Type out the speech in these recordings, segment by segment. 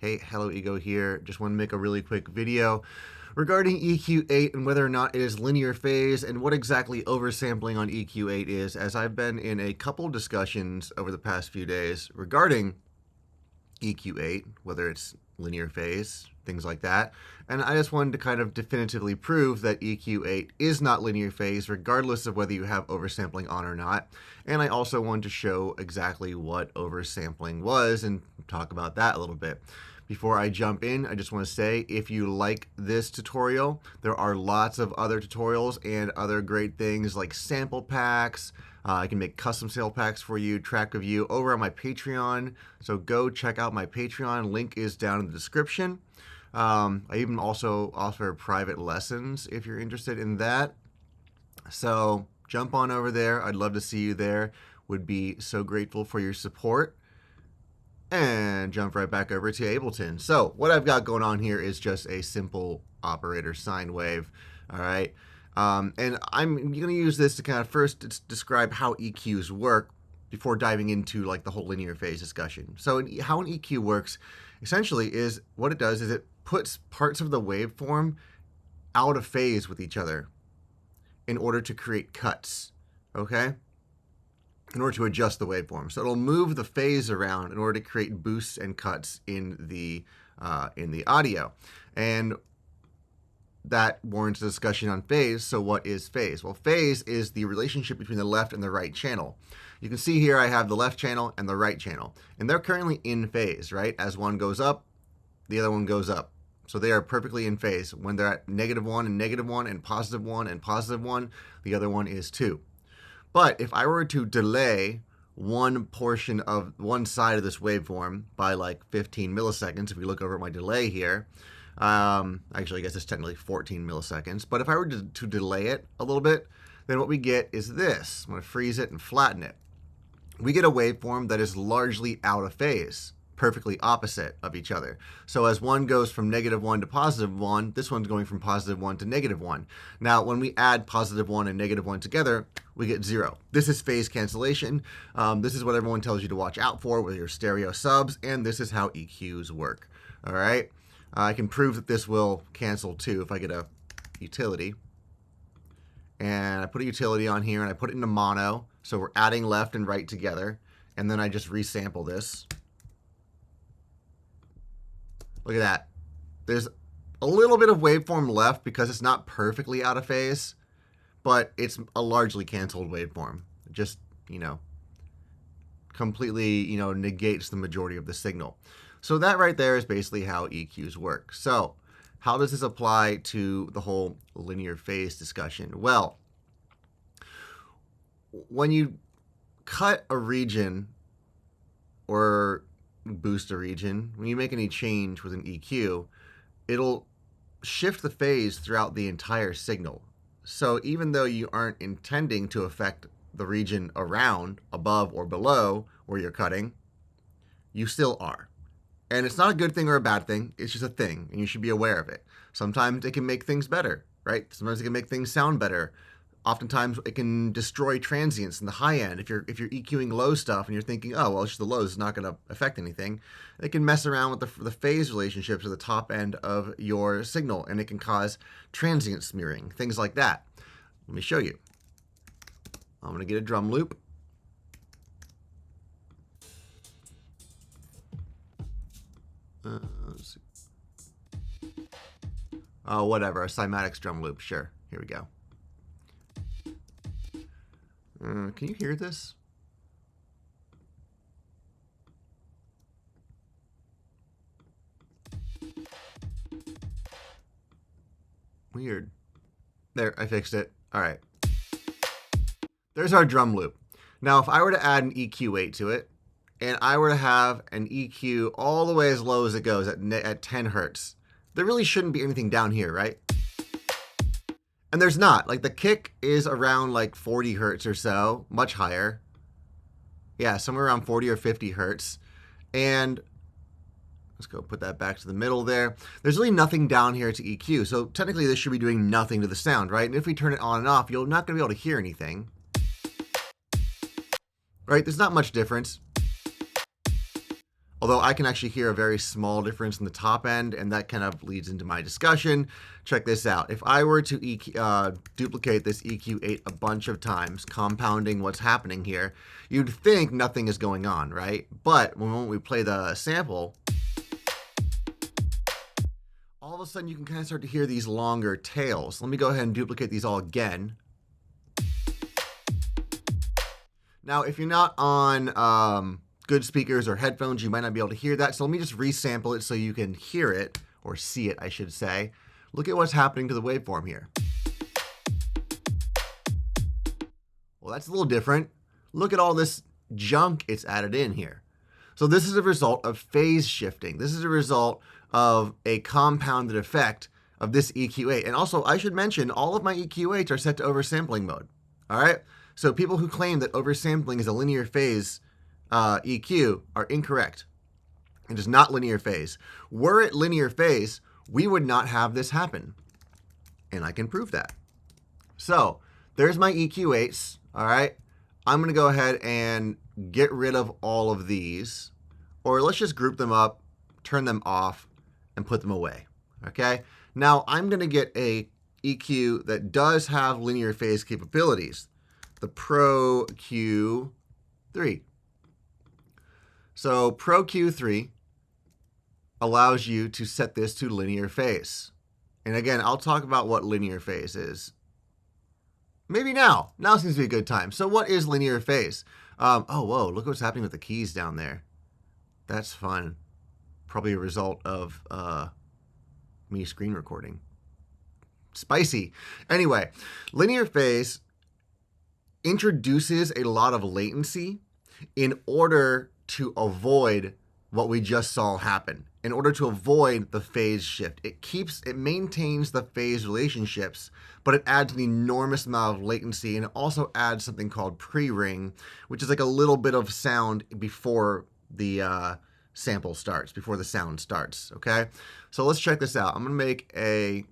Hey, Hello Ego here. Just want to make a really quick video regarding EQ8 and whether or not it is linear phase and what exactly oversampling on EQ8 is, as I've been in a couple discussions over the past few days regarding EQ8, whether it's linear phase, things like that. And I just wanted to kind of definitively prove that EQ8 is not linear phase, regardless of whether you have oversampling on or not. And I also wanted to show exactly what oversampling was and talk about that a little bit. Before I jump in, I just want to say, if you like this tutorial, there are lots of other tutorials and other great things like sample packs. I can make custom sample packs for you, track review over on my Patreon. So go check out my Patreon. Link is down in the description. I even also offer private lessons if you're interested in that. So jump on over there. I'd love to see you there. Would be so grateful for your support. And jump right back over to Ableton. So what I've got going on here is just a simple operator sine wave. All right. And I'm going to use this to kind of first describe how EQs work before diving into like the whole linear phase discussion. So how an EQ works essentially is what it does is it puts parts of the waveform out of phase with each other in order to create cuts. Okay. In order to adjust the waveform. So it'll move the phase around in order to create boosts and cuts in the audio. And that warrants a discussion on phase. So what is phase? Well, phase is the relationship between the left and the right channel. You can see here I have the left channel and the right channel. And they're currently in phase, right? As one goes up, the other one goes up. So they are perfectly in phase. When they're at -1 and -1 and +1 and +1, the other one is 2. But if I were to delay one portion of one side of this waveform by like 15 milliseconds, if we look over at my delay here, actually I guess it's technically 14 milliseconds, but if I were to delay it a little bit, then what we get is this. I'm going to freeze it and flatten it. We get a waveform that is largely out of phase, perfectly opposite of each other. So as one goes from -1 to +1, this one's going from +1 to -1. Now, when we add +1 and -1 together, we get 0. This is phase cancellation. This is what everyone tells you to watch out for with your stereo subs, and this is how EQs work. All right. I can prove that this will cancel too if I get a utility. And I put a utility on here and I put it into mono. So we're adding left and right together. And then I just resample this. Look at that. There's a little bit of waveform left because it's not perfectly out of phase, but it's a largely canceled waveform. Just, completely, negates the majority of the signal. So that right there is basically how EQs work. So how does this apply to the whole linear phase discussion? Well, when you cut a region or boost a region, when you make any change with an EQ, it'll shift the phase throughout the entire signal. So even though you aren't intending to affect the region around, above or below where you're cutting, you still are. And it's not a good thing or a bad thing. It's just a thing, and you should be aware of it. Sometimes it can make things better, right? Sometimes it can make things sound better. Oftentimes it can destroy transients in the high end. If you're EQing low stuff and you're thinking, oh, well, it's just the lows, it's not going to affect anything, it can mess around with the phase relationships at the top end of your signal, and it can cause transient smearing, things like that. Let me show you. I'm going to get a drum loop. Let's see. Oh, whatever, a cymatics drum loop. Sure, here we go. Can you hear this? Weird. There, I fixed it. All right. There's our drum loop. Now, if I were to add an EQ8 to it, and I were to have an EQ all the way as low as it goes at 10 hertz, there really shouldn't be anything down here, right? And there's not. Like the kick is around like 40 hertz or so, much higher. Yeah, somewhere around 40 or 50 hertz. And let's go put that back to the middle there. There's really nothing down here to EQ. So technically this should be doing nothing to the sound, right? And if we turn it on and off, you're not going to be able to hear anything. Right? There's not much difference. although I can actually hear a very small difference in the top end, and that kind of leads into my discussion. Check this out. If I were to duplicate this EQ8 a bunch of times, compounding what's happening here, you'd think nothing is going on, right? But when we play the sample, all of a sudden you can kind of start to hear these longer tails. Let me go ahead and duplicate these all again. Now, if you're not on good speakers or headphones, you might not be able to hear that. So let me just resample it so you can hear it, or see it, I should say. Look at what's happening to the waveform here. Well, that's a little different. Look at all this junk it's added in here. So this is a result of phase shifting. This is a result of a compounded effect of this EQ8. And also, I should mention, all of my EQ8s are set to oversampling mode. All right? So people who claim that oversampling is a linear phase EQ are incorrect. It is not linear phase. Were it linear phase, we would not have this happen. And I can prove that. So there's my EQ8s. All right? I'm going to go ahead and get rid of all of these. Or let's just group them up, turn them off, and put them away. Okay? Now I'm going to get a EQ that does have linear phase capabilities. The Pro Q3. So Pro Q3 allows you to set this to linear phase. And again, I'll talk about what linear phase is. Maybe now. Now seems to be a good time. So what is linear phase? Oh, whoa, look what's happening with the keys down there. That's fun. Probably a result of me screen recording. Spicy. Anyway, linear phase introduces a lot of latency in order to avoid what we just saw happen, in order to avoid the phase shift. It maintains the phase relationships, but it adds an enormous amount of latency, and it also adds something called pre-ring, which is like a little bit of sound before the sample starts, before the sound starts, okay? So let's check this out. I'm going to make a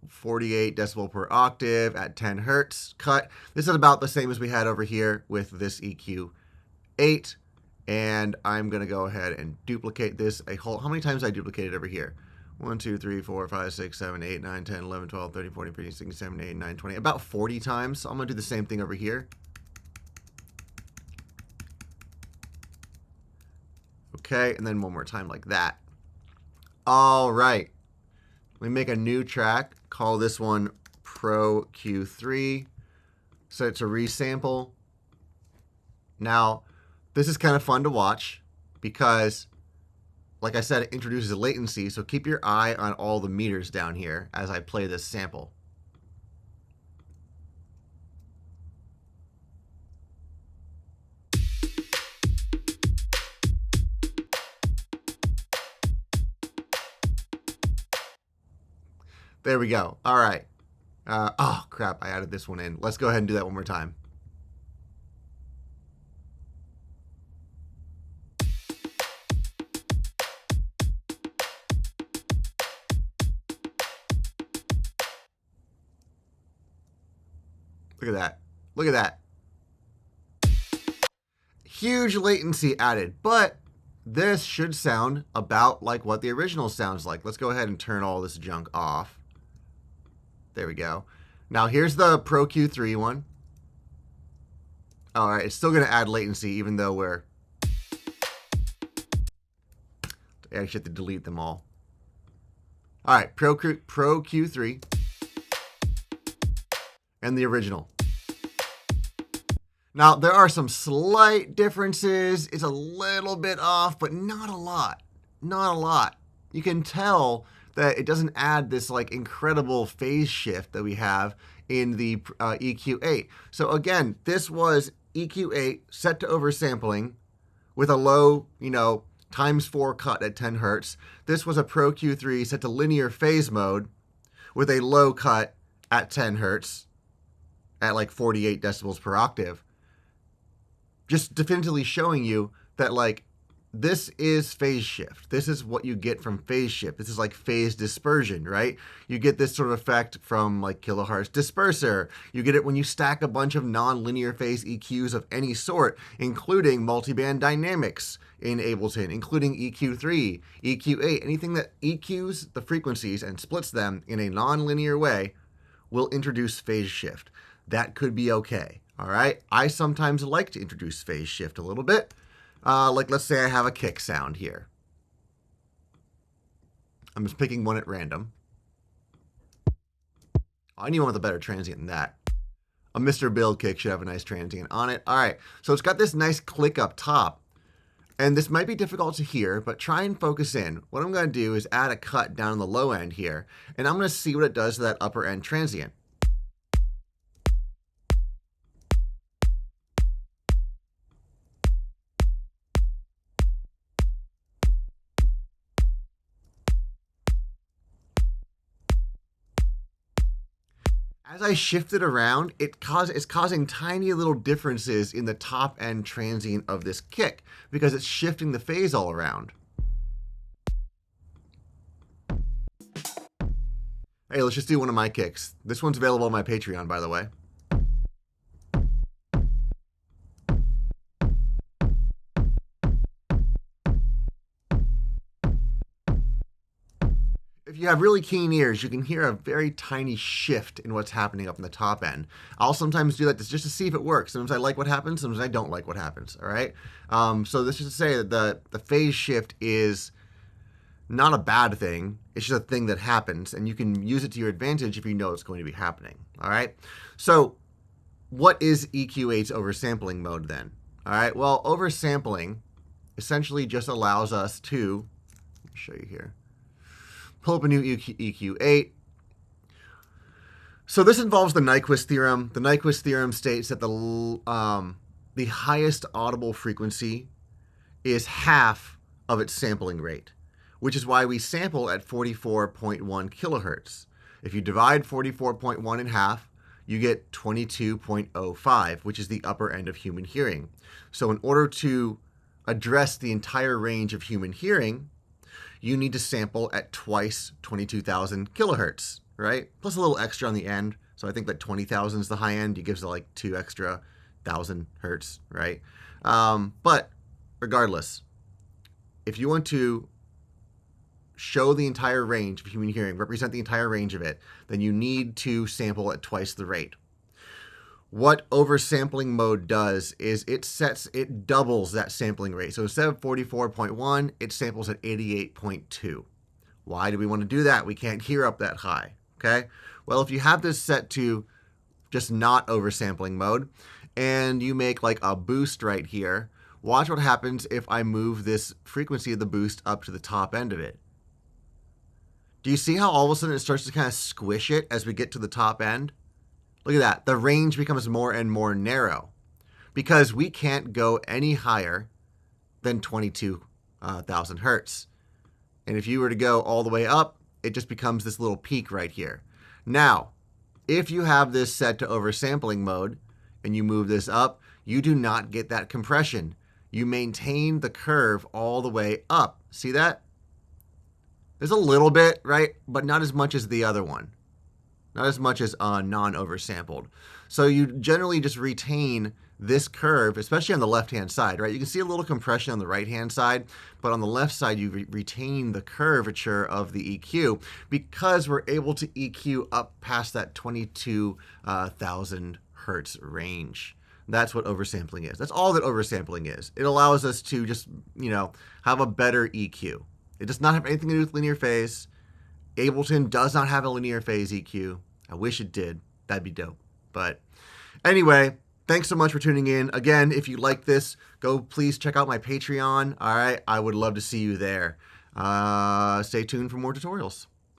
48 decibel per octave at 10 hertz cut. This is about the same as we had over here with this EQ8. And I'm going to go ahead and duplicate this a whole. How many times did I duplicate it over here? 1, 2, 3, 4, 5, 6, 7, 8, 9, 10, 11, 12, 13, 14, 15, 16, 17, 18, 19, 20. About 40 times. So I'm going to do the same thing over here. Okay, and then one more time like that. All right. Let me make a new track. Call this one Pro Q3. Set it to resample. Now, this is kind of fun to watch because, like I said, it introduces a latency. So keep your eye on all the meters down here as I play this sample. There we go. All right. Oh, crap. I added this one in. Let's go ahead and do that one more time. Look at that. Look at that. Huge latency added, but this should sound about like what the original sounds like. Let's go ahead and turn all this junk off. There we go. Now here's the Pro Q3 one. All right, it's still going to add latency even though we're... I actually have to delete them all. All right, Pro Q3 and the original. Now, there are some slight differences. It's a little bit off, but not a lot. Not a lot. You can tell that it doesn't add this like incredible phase shift that we have in the EQ8. So again, this was EQ8 set to oversampling with a low, ×4 cut at 10 hertz. This was a Pro Q3 set to linear phase mode with a low cut at 10 hertz at like 48 decibels per octave. Just definitively showing you that like this is phase shift. This is what you get from phase shift. This is like phase dispersion, right? You get this sort of effect from like kilohertz disperser. You get it when you stack a bunch of non-linear phase EQs of any sort, including multiband dynamics in Ableton, including EQ3, EQ8, anything that EQs the frequencies and splits them in a non-linear way will introduce phase shift. That could be okay, all right? I sometimes like to introduce phase shift a little bit. Like, let's say I have a kick sound here. I'm just picking one at random. I need one with a better transient than that. A Mr. Build kick should have a nice transient on it. All right, so it's got this nice click up top. And this might be difficult to hear, but try and focus in. What I'm going to do is add a cut down on the low end here, and I'm going to see what it does to that upper end transient. As I shift it around, it's causing tiny little differences in the top end transient of this kick because it's shifting the phase all around. Hey, let's just do one of my kicks. This one's available on my Patreon, by the way. If you have really keen ears, you can hear a very tiny shift in what's happening up in the top end. I'll sometimes do that just to see if it works. Sometimes I like what happens, sometimes I don't like what happens, all right? So this is to say that the phase shift is not a bad thing. It's just a thing that happens, and you can use it to your advantage if you know it's going to be happening, all right? So what is EQ8's oversampling mode then? All right, well, oversampling essentially just allows us to, let me show you here, pull up a new EQ8. So this involves the Nyquist theorem. The Nyquist theorem states that the highest audible frequency is half of its sampling rate, which is why we sample at 44.1 kilohertz. If you divide 44.1 in half, you get 22.05, which is the upper end of human hearing. So in order to address the entire range of human hearing, you need to sample at twice 22,000 kilohertz, right? Plus a little extra on the end. So I think that 20,000 is the high end. It gives it like 2 extra 1,000 hertz, right? But regardless, if you want to show the entire range of human hearing, represent the entire range of it, then you need to sample at twice the rate. What oversampling mode does is it doubles that sampling rate. So instead of 44.1, it samples at 88.2. Why do we want to do that? We can't hear up that high, okay? Well, if you have this set to just not oversampling mode, and you make like a boost right here, watch what happens if I move this frequency of the boost up to the top end of it. Do you see how all of a sudden it starts to kind of squish it as we get to the top end? Look at that. The range becomes more and more narrow because we can't go any higher than 22,000 hertz. And if you were to go all the way up, it just becomes this little peak right here. Now, if you have this set to oversampling mode and you move this up, you do not get that compression. You maintain the curve all the way up. See that? There's a little bit, right? But not as much as the other one. Not as much as non-oversampled. So you generally just retain this curve, especially on the left-hand side, right? You can see a little compression on the right-hand side, but on the left side, you retain the curvature of the EQ because we're able to EQ up past that 22,000 hertz range. That's what oversampling is. That's all that oversampling is. It allows us to just, have a better EQ. It does not have anything to do with linear phase. Ableton does not have a linear phase EQ. I wish it did. That'd be dope. But anyway, thanks so much for tuning in. Again, if you like this, go please check out my Patreon. All right, I would love to see you there. Stay tuned for more tutorials.